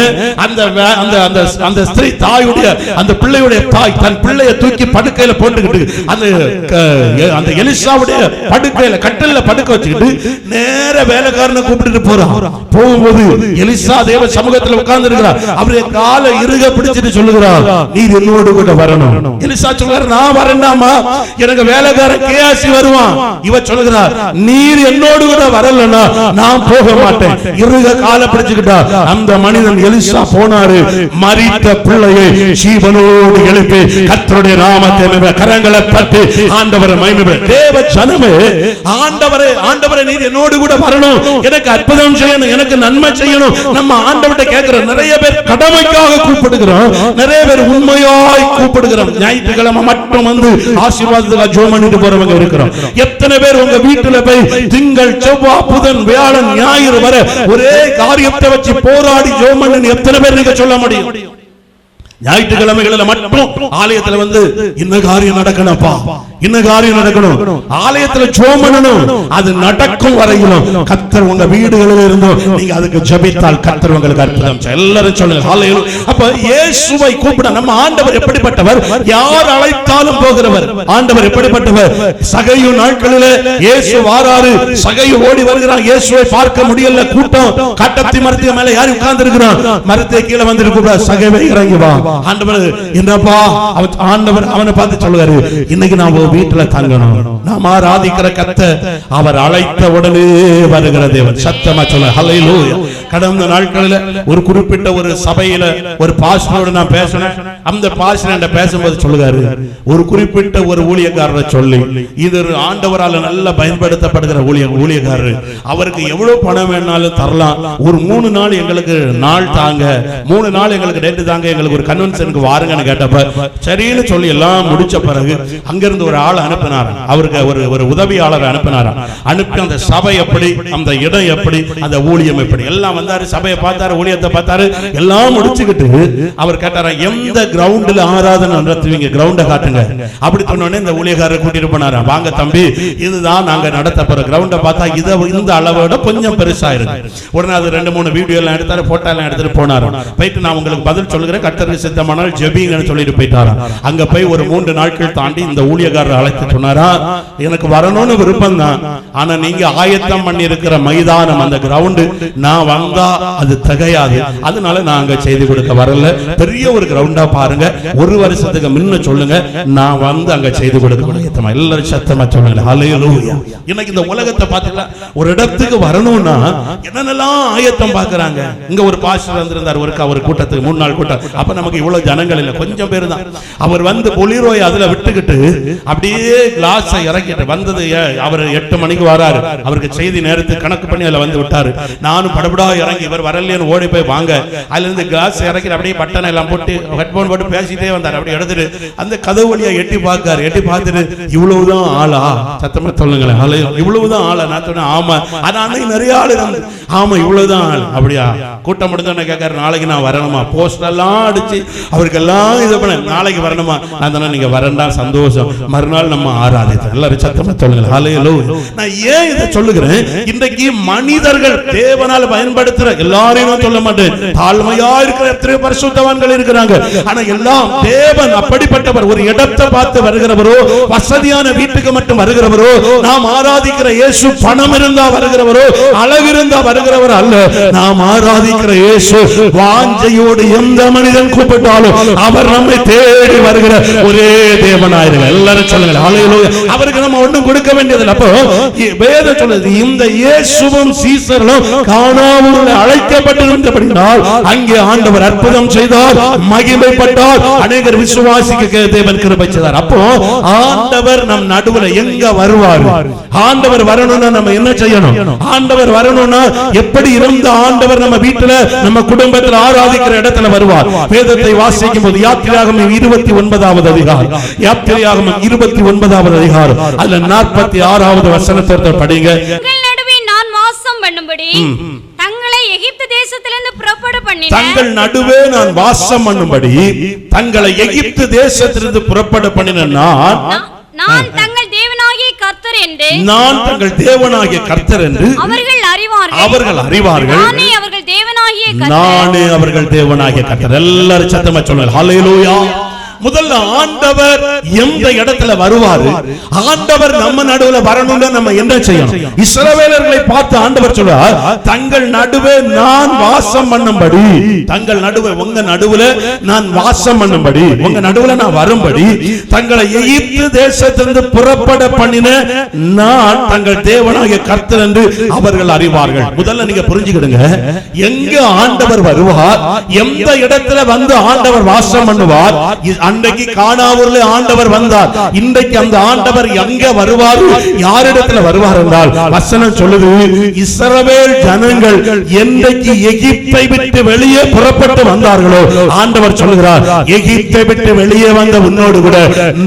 A: அந்த ஸ்திரீ தாயுடைய, அந்த பிள்ளையுடைய தாய் தன் பிள்ளையை தூக்கி படுக்கையில போட்டுக்கிட்டு அந்த எலிசாவுடைய படுக்கையில கட்டில படுக்க வச்சுக்கிட்டு நேர வேலைக்காரனை கூப்பிட்டு போறான். போகும்போது எலிசா தேவ சமூகத்தில் பக்கத்துல உட்கார்ந்து இருக்கிறார். அவருடைய காலை இறுக பிடிச்சிட்டு சொல்லுகிறார், நீர் என்னோடு கூட வரணும். எலிசா சொல்றார், நான் வரேன்டாமா, எனக்கு வேலைக்காரன் கேயாசி வருவான். இவ சொல்லுகிறார், நீர் என்னோடு கூட வரலன்னா நான் போக மாட்டேன். இறுக காலை பிடிச்சுக்கிட்டா அந்த மனிதன் எலிசா போனாரு. மரித்த பிள்ளையை ஜீவனோடு எழுப்பி கர்த்தருடைய நாமத்தை கரங்களை பற்றி ஆண்டவரை மகிமை. தேவ ஜனமே, ஆண்டவரே ஆண்டவரே நீர் என்னோடு கூட வரணும், எனக்கு அற்புதம் செய்யணும், எனக்கு நன்மை செய்யணும். நம்ம ஆண்டவர்கிட்ட கேட்கிற நிறைய பேர் கடமைக்காக கூப்பிடுகிறோம், நிறைய பேர் உண்மையாய் கூப்பிடுகிறோம். ஞாயிற்றுக்கிழமை மட்டும் வந்து ஆசீர்வாதத்துக்காக ஜெபம் பண்ணிட்டு போறவங்க இருக்கிறோம். எத்தனை பேர் உங்க வீட்டுல போய் திங்கள் செவ்வாய் புதன் வியாழன் ஞாயிறு வரை ஒரே காரியத்தை வச்சு போராடி ஜெபம் பண்ணி எத்தனை பேர் நீங்க சொல்ல முடியும்? ஞாயிற்றுக்கிழமைகளில் மட்டும் ஆலயத்துல வந்து இந்த காரியம் நடக்கணும்ப்பா, இந்த காரியம் நடக்கணும், ஆலயத்துல ஜெபம் பண்ணணும். அது நடக்கும் வரையிலும் கர்த்தர் உங்க வீடுகளில் இருந்தோம் நீங்க அதுக்கு ஜெபித்தால் கர்த்தர் உங்களுக்கு அற்புதம் செய்வார். எல்லாரும் சொல்லுங்க ஹல்லேலூயா. அப்ப இயேசுவை கூப்பிட நம்ம ஆண்டவர் எப்படிப்பட்டவர்? யார் அழைத்தாலும் போகிறவர். ஆண்டவர் எப்படிப்பட்டவர்? சகையு நாட்களிலே இயேசு வாராரு, சகையு ஓடி வருகிறான், இயேசுவை பார்க்க முடியல, கூட்டம் கட்டத்தி மரத்து மேல யார் உட்கார்ந்து இருக்கிறான், மரத்தை கீழே வந்து கூப்பிட, சகைவை இறங்கி வா. ஆண்டவர் என்னப்பா, ஆண்டவர் அவனை பார்த்து சொல்லுவாரு, இன்னைக்கு நான் வீட்டுல தங்கணும். நாம் ஆராதிக்கிற கர்த்தர் அவர் அழைத்த உடனே வருகிற தேவன். சத்தமா சொல்ல ஹல்லேலூயா. கடந்த நாட்களில் ஒரு குறிப்பிட்ட ஒரு சபையில ஒரு பாஸ்டரோட நான் பேசினேன். அந்த பாஸ்டர் பேசும்போது சொல்லுவாரு, ஒரு குறிப்பிட்ட ஒரு ஊழியக்காரரை சொல்லி, இது ஆண்டவரால் நல்ல பயன்படுத்தப்படுகிற ஊழியக்காரர், அவருக்கு எவ்வளவு பணம் வேணாலும் தரலாம், ஒரு 3 நாள் எங்களுக்கு நாள் தாங்க, 3 நாள் எங்களுக்கு டேட் தாங்க, எங்களுக்கு ஒரு கன்வென்ஷனுக்கு வாருங்கன்னு கேட்டப்ப சரின்னு சொல்லி எல்லாம் முடிச்ச பிறகு அங்கிருந்து ஒரு ஆள் அனுப்பினார். அவருக்கு ஒரு உதவியாளர் அனுப்பினார். அனுப்பி அந்த சபை எப்படி, அந்த இடம் எப்படி, அந்த ஊழியம் எப்படி எல்லாம் வந்தாரு. சபையை பார்த்தாரு, ஊழியத்தை பார்த்தாரு, எல்லாம் முடிச்சுக்கிட்டு அவர் கேட்டாரா, எந்த கிரவுண்டில் ஆராதனை நடத்துவீங்க, கிரவுண்டை காட்டுங்க. அப்படி சொன்னோடனே இந்த ஊழியக்காரர் கூட்டிட்டு போனாரா, வாங்க தம்பி இதுதான் நாங்க நடத்த போற கிரவுண்டை. பார்த்தா இதை இந்த அளவோட கொஞ்சம் பெருசா இருக்கு. உடனே அது 2-3 வீடியோ எல்லாம் எடுத்தாரு, போட்டோ எல்லாம் எடுத்துட்டு போனாரு. போயிட்டு நான் உங்களுக்கு பதில் சொல்லுகிறேன், கர்த்தருக்கு சித்தமானால் ஜெபிங்கன்னு சொல்லிட்டு போயிட்டாரா. அங்க போய் ஒரு 3 நாட்கள் தாண்டி இந்த ஊழியக்காரர் அழைத்து சொன்னாரா, எனக்கு வரணும்னு விருப்பம் தான், ஆனா நீங்க ஆயத்தம் பண்ணி இருக்கிற மைதானம் அந்த கிரவுண்ட் நான் வந்தா அது திகையாது, அதனால நான் அங்க செய்து கொடுக்க வரல. பெரிய ஒரு கிரவுண்டா பாருங்க, 1 வருஷத்துக்கு முன்ன சொல்லுங்க, நான் வந்து அங்க செய்து கொடுக்க ஆயத்தமா. எல்லாரும் சத்தமா சொல்லுங்க ஹல்லேலூயா. இன்னைக்கு இந்த உலகத்தை பாத்தீங்களா, ஒரு இடத்துக்கு வரணும்னா என்னென்னலாம் ஆயத்தம் பாக்குறாங்க. இங்க ஒரு பாஸ்டர் வந்திருந்தார் ஒரு கூட்டத்துக்கு, 3 நாள் கூட்டம். அப்ப நமக்கு இவ்வளவு ஜனங்கள் இல்ல, கொஞ்சம் பேர் தான். அவர் வந்து பொலிரோய் அதுல விட்டுக்கிட்டு அப்படியே கிளாஸ் இறக்கிட்டு வந்தது. அவர் 8 மணிக்கு வராரு, அவருக்கு செய்தி நேரத்துக்கு கணக்கு பண்ணி அதுல வந்து விட்டாரு. நானும் படபடா இறங்கி இவர் வரலையேன்னு ஓடி போய் வாங்க, அதுல இருந்து கிளாஸ் இறக்கி அப்படியே பட்டனை எல்லாம் போட்டு ஹெட்போன் போட்டு பேசிட்டே வந்தார். அப்படி எடுத்துட்டு அந்த கதவு வழியா எட்டி பார்க்காரு. எட்டி பார்த்துட்டு இவ்வளவுதான் ஆளா, சத்தமா சொல்லுங்களேன் இவ்வளவுதான் ஆளா. நான் சொன்னேன் ஆமா, ஆனா அன்னைக்கு நிறைய ஆளு இருந்து, ஆமா இவ்வளவுதான் ஆள். அப்படியா, கூட்டம் முடிஞ்சோன்னு கேட்காரு, நாளைக்கு நான் வரணுமா, போஸ்டர் எல்லாம் அடிச்சு அவருக்கு எல்லாம் இது பண்ண, நாளைக்கு வரணுமா. நான் சொன்னேன் நீங்க வரண்டா சந்தோஷம், மறுநாள் நம்ம ஆராதித்தோம். எல்லாரும் சத்தமா சொல்லுங்க ஹல்லேலூயா. நான் ஏன் இதை சொல்லுகிறேன், இன்றைக்கு மனிதர்கள் தேவனால் பயன்படுத்துற எல்லாரையும் சொல்ல மாட்டேன், தாழ்மையா இருக்கிற எத்தனை பரிசுத்தவான்கள் இருக்கிறாங்க, ஆனா எல்லாம் தேவன் அப்படிப்பட்டவர். ஒரு இடத்தை பார்த்து வருகிறவரோ, வசதியான வீட்டுக்கு மட்டும் வருகிறவரோ, நாம் ஆராதிக்கிற இயேசு பணம் இருந்தா வருகிறவரோ, அழகு இருந்தா வருகிறவர் அல்ல. நாம் ஆராதிக்கிற இயேசு வாஞ்சையோடு எந்த மனிதன் கூப்பிட்டாலும் அவர் நம்மை தேடி வருகிற ஒரே தேவனாயிருங்க. எல்லாரும் சொல்லுங்க ஹல்லேலூயா. அவருக்கு நம்ம ஒன்றும் கொடுக்க வேண்டியதில்லை. அப்போ வேதம் சொல்லுது, இந்த இயேசுவும் சீசர்களும் கானாவூரில் அழைக்கப்பட்டிருந்தபடியால் அங்கே ஆண்டவர் அற்புதம் செய்தார், மகிமைப்பட்டார், அநேகர் விசுவாசிக்க தேவன் கிருபை செய்தார். அப்போ ஆண்டவர் நம் நடுவுல எங்க வருவார்? ஆண்டவர் வரணும்னா நம்ம என்ன செய்யணும்? ஆண்டவர் வரணும்னா எப்படி இருந்த ஆண்டவர் நம்ம வீட்டுல நம்ம குடும்பத்தில் ஆராதிக்கிற இடத்துல வருவார். வேதத்தை வாசிக்கும் போது யாத்திராகமம் 29வது அதிகாரம், யாத்திராகமம் 29வது அதிகாரம், அதுல 46வது வசனத்தை படிங்க.
B: உங்கள் நடுவே நான் வாசம் பண்ணும்படி தங்களை எகிப்து தேசத்திலிருந்து புறப்பட பண்ணினேன்.
A: தங்கள் நடுவே நான் வாசம் பண்ணும்படி தங்களை எகிப்து தேசத்திலிருந்து புறப்பட பண்ணினேன்.
B: நான் தங்கள் தேவனாகிய கர்த்தர் என்று,
A: நான் தங்கள் தேவனாகிய கர்த்தர் என்று அவர்கள் அறிவார்கள்.
B: நானே அவர்கள் தேவனாகிய கர்த்தர்.
A: நானே அவர்கள் தேவனாகிய கர்த்தர். எல்லாரும் சத்தமா சொல்லுங்க ஹல்லேலூயா. முதல்ல ஆண்டவர் எந்த இடத்துல வருவாரு, ஆண்டவர் நம்ம நடுவுல வரணும்னா நம்ம என்ன செய்யணும்? இஸ்ரவேலர்களை பார்த்து ஆண்டவர் சொல்றார், தங்கள் நடுவே நான் வாசம் பண்ணும்படி, தங்கள் நடுவே உங்க நடுவுல நான் வாசம் பண்ணும்படி, உங்க நடுவுல நான் வரும்படி தங்களை எகிப்து தேசத்திலிருந்து புறப்பட பண்ணின நான் தங்கள் தேவனாகிய கர்த்தர் என்று அவர்கள் அறிவார்கள். முதல்ல நீங்க புரிஞ்சுக்கிடுங்க, எங்க ஆண்டவர் வருவார், எந்த இடத்துல வந்து ஆண்டவர் வாசம் பண்ணுவார். அன்றைக்கு கானாவூர்ல ஆண்டவர் வந்தார், இன்றைக்கு அந்த ஆண்டவர் எங்க வருவார், யாரிடத்துல வருவார் என்றால் வசனம் சொல்லுது, இஸ்ரவேல் ஜனங்கள் என்றைக்கு எகிப்தை விட்டு வெளியே புறப்பட்டு வந்தார்களோ ஆண்டவர் சொல்லுகிறார், எகிப்தை விட்டு வெளியே வந்த உன்னோடு கூட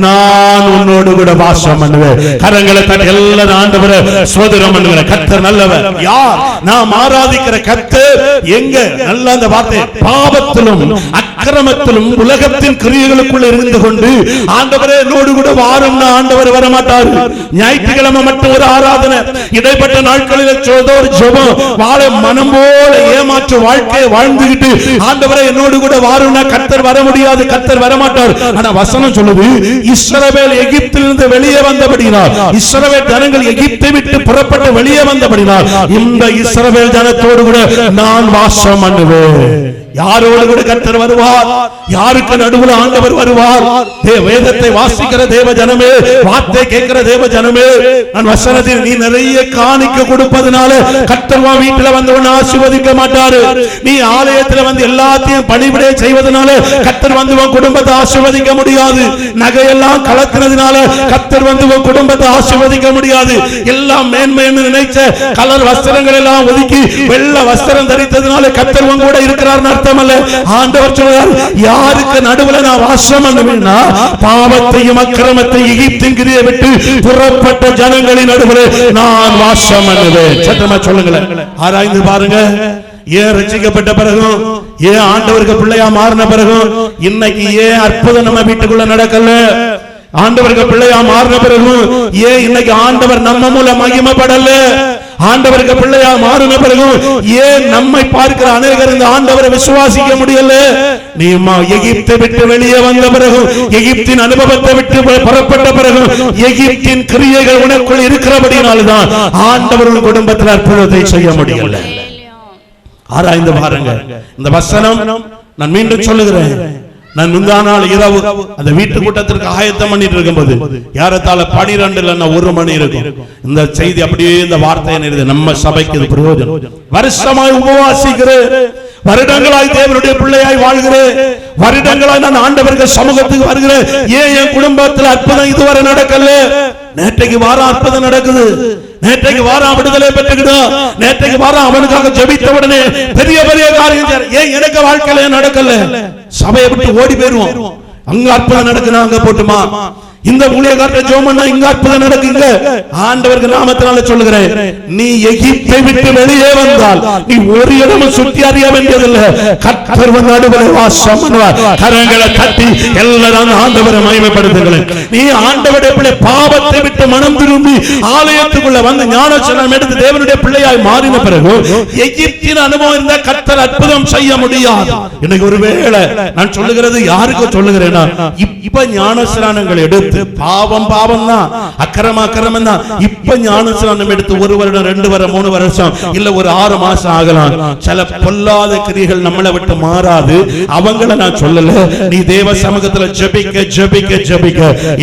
A: நான் உன்னோடு கூட வாசம் பண்ணுவேன். கரங்களை தட்டி எல்லாரும் ஆண்டவரை ஸ்தோத்திரம் பண்ணுகிற கர்த்தர் நல்லவர். யார்? நாம் ஆராதிக்கிற கர்த்தர் எங்க? நல்ல அந்த வார்த்தை, பாவத்திலும் அக்கிரமத்திலும் உலகத்தின் கிரியைகளுக்குள்ள இருந்து கொண்டு ஆண்டவரே என்னோடு கூட வாரும்னா ஆண்டவர் வர மாட்டார். ஞாயிற்றுக்கிழமை மட்டும் ஒரு ஆராதனை, இடைப்பட்ட நாட்களில் ஒரு ஜெபம், வாழ மனம் போல ஏமாற்று வாழ்க்கையை வாழ்ந்துகிட்டு ஆண்டவரே என்னோடு கூட வாரும்னா கர்த்தர் வர முடியாது, கர்த்தர் வர மாட்டார். ஆனா வசனம் சொல்லுது, இஸ்ரவேல் எகிப்திலிருந்து வெளியே வந்தபடினால், இஸ்ரவேல் ஜனங்கள் எகிப்தை விட்டு புறப்பட்டு வெளியே வந்தபடினால் இந்த இஸ்ரவேல் ஜனத்தோடு கூட நான் வாசம் பண்ணுவேன். யாரோடு கூட கர்த்தர் வருவார்? யாருக்கு நடுவுல ஆண்டவர் வருவார்? வேதத்தை வாசிக்கிற தேவ ஜனமே, வார்த்தை கேட்கிற தேவ ஜனமே, நான் வசனத்தில் நீ நிறைய காணிக்க கொடுப்பதனால கர்த்தர் உன் வீட்டுல வந்து உன்னை ஆசீர்வதிக்க மாட்டாரு. நீ ஆலயத்துல வந்து எல்லாத்தையும் பணிவிடை செய்வதனால கர்த்தர் வந்து உன் குடும்பத்தை ஆசீர்வதிக்க முடியாது. நகையெல்லாம் கலக்கிறதுனால கர்த்தர் வந்து உன் குடும்பத்தை ஆசீர்வதிக்க முடியாது. எல்லாம் மேன்மைன்னு நினைச்ச கலர் வஸ்திரங்கள் எல்லாம் ஒதுக்கி வெள்ளை வஸ்திரம் தரித்ததுனால கர்த்தர் உன் கூட இருக்கிறார் அர்த்தமல்ல. ஆண்டவர் சொல்றார், யாருக்கு நடுவுல நான் வாசம் பண்ணுவேன்னா பாவத்தையும் அக்கிரமத்தையும் எகிப்தின் கிரியை விட்டு புறப்பட்ட ஜனங்களின் நடுவுல நான் வாசம் பண்ணுவேன். சத்தமா சொல்லுங்களேன், ஆராய்ந்து பாருங்க. ஏன் ரட்சிக்கப்பட்ட பிறகும், ஏன் ஆண்டவருக்கு பிள்ளையா மாறின பிறகும் இன்னைக்கு ஏன் அற்புதம் நம்ம வீட்டுக்குள்ள நடக்கல? ஆண்டவருக்கு பிள்ளையா மாறின பிறகும் ஏன் இன்னைக்கு ஆண்டவர் நம்ம மூலம் மகிமைப்படல? ஆண்டவருக்கு பிள்ளையா மாறின பிறகும் ஏன் நம்மை பார்க்கிற அநேகர் இந்த ஆண்டவரை விசுவாசிக்க முடியல? நீ எகிப்தை விட்டு வெளியே வந்த பிறகும், எகிப்தின் அனுபவத்தை விட்டு புறப்பட்ட பிறகும், எகிப்தின் கிரியைகள் உனக்குள் இருக்கிறபடினால்தான் ஆண்டவர் உன் குடும்பத்தில் அற்புதத்தை செய்ய முடியல. ஆராய்ந்து பாருங்க. இந்த வசனம் நான் மீண்டும் சொல்லுகிறேன். நான் முந்தா நாள் இரவு அந்த வீட்டு கூட்டத்திற்கு ஆயத்தம் பண்ணிட்டு இருக்கும்போது யாரத்தால 12 இல்லைன்னா 1 மணி இருக்கும். இந்த செய்தி அப்படியே இந்த வார்த்தை என்ன, நம்ம சபைக்கு இது பிரயோஜனம். வருஷமாய் உபவாசிக்கிறேன், வருடங்களாய் தேவனுடைய பிள்ளையாய் வாழ்கிறேன், வருடங்களாய் நான் ஆண்டவருக்கு சமூகத்துக்கு வருகிறேன். ஏன் என் குடும்பத்தில் அற்புதம் இதுவரை நடக்கல? நேற்றைக்கு வாரம் அற்புதம் நடக்குது, நேற்றைக்கு வாரம் விடுதலை பெற்றுக்கிட்டோம், நேற்றைக்கு வாரம் அவனுக்காக ஜெபித்த உடனே பெரிய பெரிய காரியம். ஏன் எனக்கு வாழ்க்கையில நடக்கல? சபையை விட்டு ஓடி போயிருவோம். அங்க அற்புதம் நடக்குனா அங்க போட்டுமா, இந்த ஊழியக்காரர் ஜெபம் பண்ணா இங்க அற்புதம் நடக்குங்க. ஆண்டவருக்கு நாமத்தினால சொல்லுகிறேன், நீ எகிப்தை விட்டு வெளியே வந்தால் நீ ஒரு இடமும் சுற்றி அறிய வேண்டியதில்லை. கர்த்தர் நடுவுல வாசம் பண்ணுவார். கரங்களை தட்டி எல்லாரும் ஆண்டவரை மகிமைப்படுத்துங்களேன். நீ ஆண்டவருடைய பிள்ளை, பாவத்தை விட்டு மனம் திரும்பி ஆலயத்துக்குள்ள வந்து ஞானஸ்நானம் எடுத்து தேவனுடைய பிள்ளையாய் மாறின பிறகு எகிப்தின் அனுபவம் இருந்தா கர்த்தர் அற்புதம் செய்ய முடியாது. இன்னைக்கு ஒருவேளை நான் சொல்லுகிறது யாருக்கு சொல்லுகிறேன்னா, இப்ப ஞானஸ்நானங்கள் எடுத்து பாவம் பாவம் தான், அக்கிரமம் தான், இப்ப ஞானஸ்நானம் எடுத்து 1 வருடம் 2 வருடம் 3 வருஷம் இல்ல ஒரு 6 மாசம் ஆகலாம். சில பொல்லாத கிரியைகள் நம்மளை விட்டு மாறாது. அவங்கள நான் சொல்லல, நீ தேவ சமூகத்துல ஜெபிக்க ஜெபிக்க ஜெபிக்க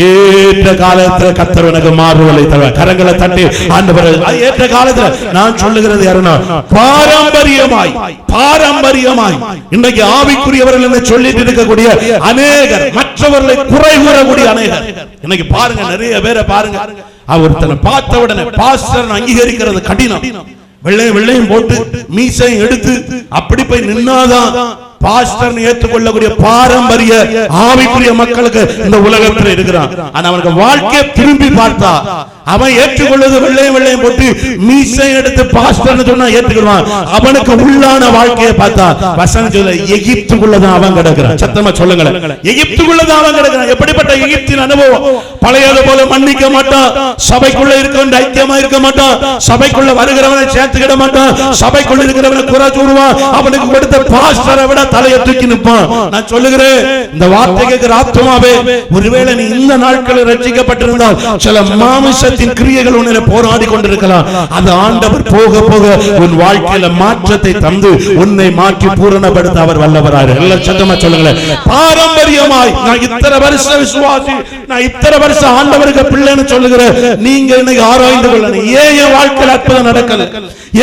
A: ஏற்ற காலத்துல கர்த்தர் உனக்கு மாறுதலை தருவார். கரங்களை தட்டி ஆண்டவரே, ஏற்ற காலத்துல நான் சொல்லுகிறது யாருன்னா, பாரம்பரியமாய் பாரம்பரியமாய் இன்னைக்கு ஆவிக்குரியவர்கள் என்று சொல்லிட்டு இருக்கக்கூடிய அநேகர், மற்றவர்களை குறை கூறக்கூடிய அநேகர் இன்னைக்கு பாருங்க, நிறைய பேரை பாருங்க, ஒருத்தனை பார்த்த உடனே பாஸ்டர் அங்கீகரிக்கிறது கடினம். வெள்ளையும் போட்டு மீசையும் எடுத்து அப்படி போய் நின்னாதான் பாஸ்டர் ஏற்றுக்கொள்ளக்கூடிய பாரம்பரிய ஆவிக்குரிய மக்களுக்கு இந்த உலகத்தில் இருக்கிறான். ஆனா அவனுக்கு வாழ்க்கையை திரும்பி பார்த்தா அவன் ஏற்றுக்கொள்வது வெள்ளையும் போட்டு மீசை எடுத்து பாஸ்டர்னு சொன்னா ஏற்றுக்கிறான். அவனுக்கு உள்ளான வாழ்க்கையை பார்த்தா வசனம் சொல்ல, எகிப்துக்குள்ளதான் அவன் கிடக்கிறான். சத்தமா சொல்லுங்களேன், எகிப்துக்குள்ளதான் அவன் கிடக்கிறான். எப்படிப்பட்ட எகிப்தின் அனுபவம்? பழையது போல மன்னிக்க மாட்டான், சபைக்குள்ள இருக்க ஐக்கியமா இருக்க மாட்டான், சபைக்குள்ள வருகிறவனை சேர்த்துக்கிட மாட்டான், சபைக்குள்ள இருக்கிறவனை குறை கூறுவான். அவனுக்கு கொடுத்த பாஸ்டரை விட தலையை தூக்கி நிற்பான். நான் சொல்லுகிறேன், இந்த வார்த்தை கேட்கிற ஆத்துமாவே, ஒருவேளை நீ இந்த நாட்களில் ரட்சிக்கப்பட்டிருந்தால் சில மாமிசத்தின் கிரியைகள் உன்னை போராடி கொண்டிருக்கலாம். அது ஆண்டவர் போக போக உன் வாழ்க்கையில மாற்றத்தை தந்து உன்னை மாற்றி பூரணப்படுத்த அவர் வல்லவராய். எல்லாரும் சத்தமா சொல்லுங்களேன். பாரம்பரியமாய் நான் இத்தனை வருஷம் விசுவாசி, நான் இத்தனை வருஷம் ஆண்டவருக்கு பிள்ளைன்னு சொல்லுகிறேன். நீங்க இன்னைக்கு ஆராய்ந்து கொள்ளணும். ஏன் என் வாழ்க்கையில அற்புதம் நடக்கல?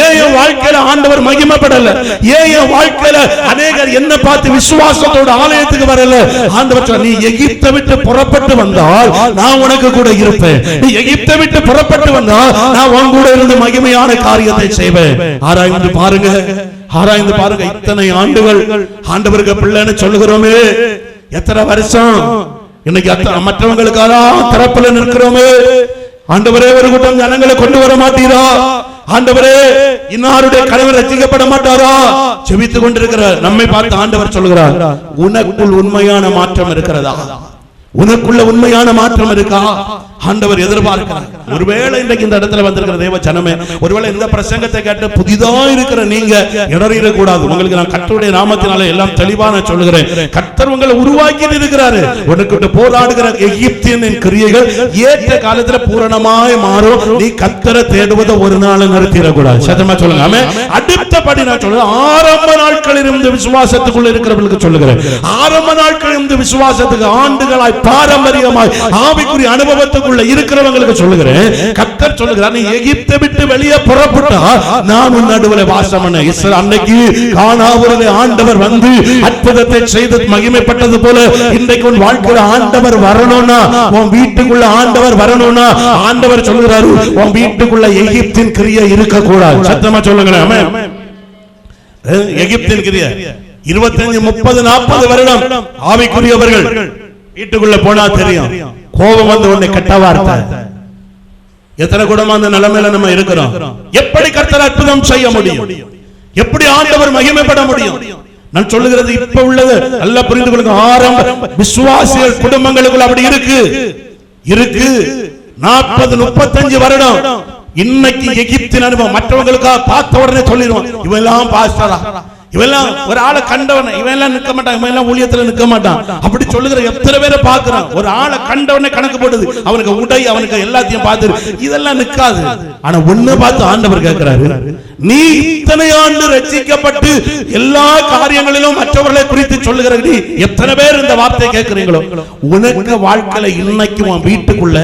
A: ஏன் என் வாழ்க்கையில ஆண்டவர் மகிமைப்படல? ஏன் என் வாழ்க்கையில அநேகர் என்ன பார்த்து விசுவாசத்தோட ஆலயத்துக்கு வரல? ஆண்டவர் சொல்றார், நீ எகிப்தை விட்டு புறப்பட்டு வந்தால் நான் உனக்கு கூட இருப்பேன். நீ எகிப்தை விட்டு புறப்பட்டு வந்தால் நான் உன் கூட இருந்து மகிமையான காரியத்தை செய்வேன். ஆராய்ந்து பாருங்க, ஆராய்ந்து பாருங்க. இத்தனை ஆண்டுகள் ஆண்டவருக்கு பிள்ளைன்னு சொல்லுகிறோமே, எத்தனை வருஷம் இன்னைக்கு மற்றவங்களுக்காக திறப்புல நிற்கிறோமே. ஆண்டவரே, ஒரு கூட்டம் ஜனங்களை கொண்டு வர மாட்டீரா? ஆண்டவரே, இன்னாருடைய கணவர் ரட்சிக்கப்பட மாட்டாரா? செபித்துக் கொண்டிருக்கிறார். நம்மை பார்த்து ஆண்டவர் சொல்கிறார், உனக்குள் உண்மையான மாற்றம் இருக்கிறதா? உனக்குள்ள உண்மையான மாற்றம் இருக்கா? ஆண்டவர் எதிர்பார்க்கிறார். ஒருவேளை இன்றைக்கு இந்த இடத்துல வந்திருக்கிற தேவ ஜனமே, ஒருவேளை இந்த பிரசங்கத்தை கேட்டு புதிதா இருக்கிற நீங்க இடறிட கூடாது. உங்களுக்கு நான் கர்த்தருடைய நாமத்தினால எல்லாம் தெளிவான சொல்லுகிறேன். கர்த்தர் உங்களை உருவாக்கி இருக்கிறாரு. உனக்கு போராடுகிற எகிப்தியனின் கிரியைகள் ஏற்ற காலத்துல பூரணமாய் மாறும். நீ கர்த்தரை தேடுவதை ஒரு நாள் நிறுத்திட கூடாது. சத்தமா சொல்லுங்க ஆமென். அடுத்தபடி நான் சொல்றேன், ஆரம்ப நாட்களில் இருந்து விசுவாசத்துக்குள்ள இருக்கிறவர்களுக்கு சொல்லுகிறேன். ஆரம்ப நாட்களில் இருந்து விசுவாசத்துக்கு ஆண்டுகளாய் பாரம்பரியமாய் ஆவிக்குரிய அனுபவத்துக்குள்ள இருக்கிறவங்களுக்கு சொல்லுகிறேன். கர்த்தர் சொல்லுகிறார், நீ எகிப்தை விட்டு வெளியே புறப்பட்டா நான் உன் நடுவில் வாசம் பண்ண. அன்னைக்கு கானாவூரிலே ஆண்டவர் வந்து அற்புதத்தை செய்து மகிமைப்பட்டது போல இன்றைக்கு உன் வாழ்க்கையில ஆண்டவர் வரணும்னா, உன் வீட்டுக்குள்ள ஆண்டவர் வரணும்னா ஆண்டவர் சொல்லுகிறாரு, உன் வீட்டுக்குள்ள எகிப்தின் கிரியை இருக்க கூடாது. சத்தமா சொல்லுங்களேன் ஆமென். எகிப்தின் கிரியை 25, 30, 40 வருடம் ஆவிக்குரியவர்கள் வீட்டுக்குள்ள போனா தெரியும், கோபம் வந்து உன்னை கெட்ட வார்த்தை. எத்தனை குடும்பம் அந்த நிலைமையில நம்ம இருக்கிறோம்? எப்படி கர்த்தர் அற்புதம் செய்ய முடியும்? எப்படி ஆண்டவர் மகிமைப்பட முடியும்? நான் சொல்லுகிறது இப்ப உள்ளது நல்லா புரிந்து கொள்ளுங்க. ஆரம்ப விசுவாசிகள் குடும்பங்களுக்குள்ள அப்படி இருக்கு. 40, 35 வருடம் இன்னைக்கு எகிப்தின் அனுபவம். மற்றவங்களுக்காக பார்த்த உடனே சொல்லிடுவோம், இவெல்லாம் பாஸ்டரா, இவெல்லாம் ஒரு ஆளை கண்டவன, இவெல்லாம் நிற்க மாட்டான், இவெல்லாம் ஊழியத்துல நிற்க மாட்டான், அப்படி சொல்லுகிற எத்தனை பேரை பார்க்கிறான். ஒரு ஆளை கண்டவனே கணக்கு போடுது, அவனுக்கு உடை, அவனுக்கு எல்லாத்தையும் பார்த்து இதெல்லாம் நிற்காது. ஆனா ஒண்ணு பார்த்து ஆண்டவர் கேட்கிறாரு, நீ இத்தனை ஆண்டு ரட்சிக்கப்பட்டு எல்லா காரியங்களிலும் மற்றவர்களை குறித்து சொல்லுகிற நீ எத்தனை பேர் இந்த வார்த்தை கேட்கிறீங்களோ, உனக்கு வாழ்க்கையில இன்னைக்கு உன் வீட்டுக்குள்ள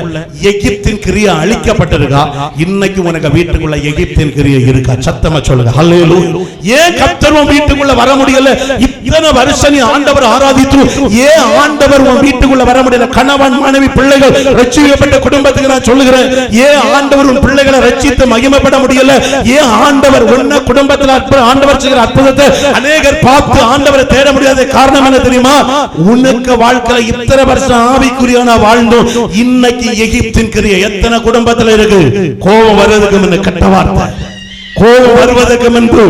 A: எகிப்தின் கிரியை அழிக்கப்பட்டிருக்கா? இன்னைக்கு உனக்கு வீட்டுக்குள்ள எகிப்தின் கிரியை இருக்கா? சத்தமா சொல்லுங்க ஹல்லேலூயா. ஏன் கர்த்தர் உன் வீட்டுக்குள்ள வர முடியல? இத்தனை வருஷம் நீ ஆண்டவர் ஆராதித்து ஏன் ஆண்டவர் உன் வீட்டுக்குள்ள வர முடியல? கணவன், மனைவி, பிள்ளைகள் ரட்சிக்கப்பட்ட குடும்பத்துக்கு நான் சொல்லுகிறேன், ஏன் ஆண்டவர் உன் பிள்ளைகளை ரட்சித்து மகிமைப்பட முடியல? ஏன் ஆண்டவர் உன்ன குடும்பத்தில் ஆண்டவர் செய்கிற அற்புதத்தை அநேகர் பார்த்து ஆண்டவரை தேட முடியாத காரணம் என்ன தெரியுமா? உனக்கு வாழ்க்கையில இத்தனை வருஷம் ஆவிக்குரியவனா வாழ்ந்தோம், இன்னைக்கு எகிப்தின் கிரியை எத்தனை குடும்பத்தில் இருக்கு? கோபம் வருவதற்கு முன்ன கெட்ட வார்த்தை, கோபம் வருவதற்கு முன்பு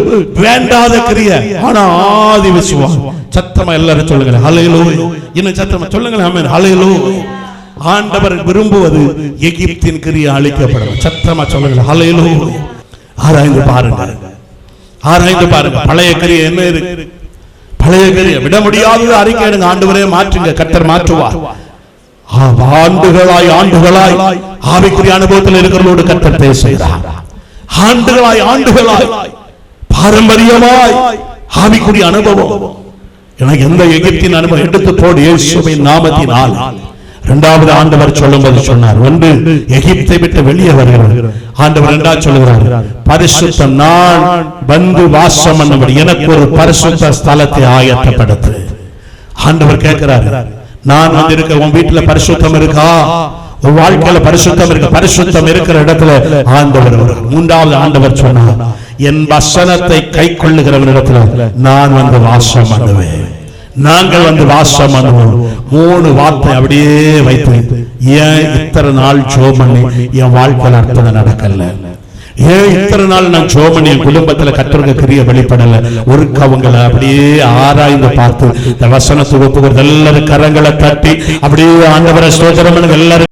A: வேண்டாத கிரியை. ஆனா ஆதி விசுவாசம். சத்தமா எல்லாரும் சொல்லுங்க ஹல்லேலூயா. இன்னும் சத்தமா சொல்லுங்க ஆமென் ஹல்லேலூயா. ஆண்டவர் விரும்புவது எகிப்தின் கிரியை அழிக்கப்படும். சத்தமா சொல்லுங்க ஹல்லேலூயா. ஆராய்ந்து பாருங்க, ஆராய்ந்து பாருங்க. பழைய கிரியை என்ன இருக்கு? பழைய கிரியை விட முடியாதது அறிக்கையிடுங்க. ஆண்டவரே மாற்றுங்க, கர்த்தர் மாற்றுவார். ஆண்டுகளாய் ஆண்டுகளாய் ஆவிக்குரிய அனுபவத்தில் இருக்கிறவர்களோடு கர்த்தர் பேசுகிறார். ஆண்டுகளாய் ஆண்டுகளாய் பாரம்பரியமாய் ஆவிக்குரிய அனுபவம். எனக்கு எந்த எகிப்தின் அனுபவம் எடுத்து போடு இயேசுவின் நாமத்தினால். இரண்டாவது ஆண்டவர் சொல்லும்போது சொன்னார், ஒன்று எகிப்தை விட்டு வெளியே வருகிறார். ஆண்டவர் இரண்டாவது சொல்லுகிறார், பரிசுத்தம் நான் வந்து வாசம் பண்ணும்படி எனக்கு ஒரு பரிசுத்த ஸ்தலத்தை ஆயத்தப்படுத்து. ஆண்டவர் கேட்கிறார், நான் வந்து இருக்க உன் வீட்டுல பரிசுத்தம் இருக்கா? உன் வாழ்க்கையில பரிசுத்தம் இருக்கு? பரிசுத்தம் இருக்கிற இடத்துல ஆண்டவர். மூன்றாவது ஆண்டவர் சொன்னார், என் வசனத்தை கை கொள்ளுகிறவனிடத்துல நான் வந்து வாசம் பண்ணுவேன். நாங்கள் வந்து வாசம் பண்ணுவோம். 3 வார்த்தை அப்படியே வைத்து, ஏன் இத்தனை நாள் ஜெபம் பண்ணி என் வாழ்க்கையில் அற்புதம் நடக்கல? ஏன் இத்தனை நாள் நான் ஜெபம் பண்ணி என் குடும்பத்துல கர்த்தருக்கு கிரியை வெளிப்படல? ஒரு அவங்களை அப்படியே ஆராய்ந்து பார்த்து இந்த வசனத்துக்கு ஒப்புகிறது. எல்லாரும் கரங்களை தட்டி அப்படியே ஆண்டவரை ஸ்தோத்திரம் பண்ணுங்க எல்லாரும்.